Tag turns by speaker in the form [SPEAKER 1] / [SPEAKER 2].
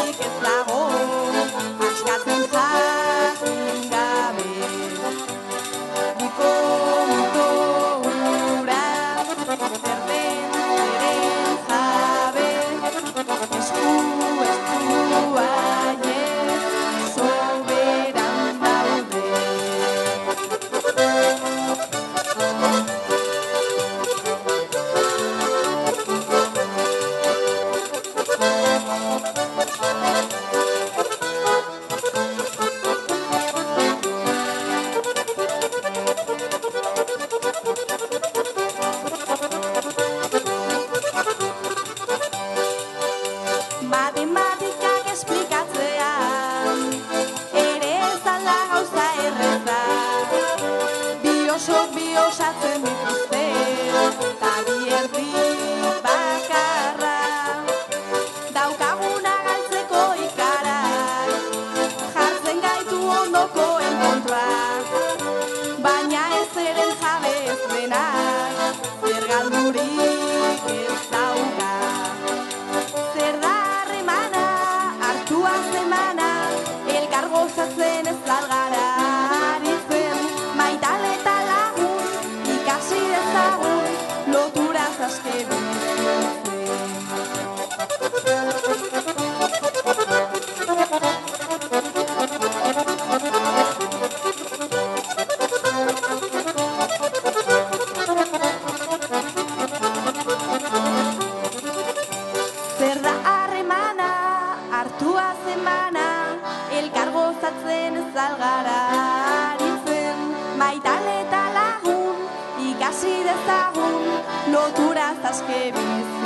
[SPEAKER 1] helbururik ez dago, askatzen jakin gabe. Mito hura, zer den zeren jabe, esku haiek soberan daude. Matematikak esplikatzean ere ez dala gauza erreza, biosok biosatzen dituzte eta bi erdi bakarra daukaguna galtzeko ikarak jartzen gaitu ondokoen kontra, baina ez eren jabe ez denak zer galdurik ez dauka. Zer da harremana, hartua zemana, elkar gozatzen ez algara aritzen, maitale eta lagun, ikasi dezagun, loturaz aske bizitzen. Zer da harremana, hartua zemana, elkar gozatzen ez algara aritzen, maitale eta lagun, ikasi dezagun, loturaz aske bizitzen.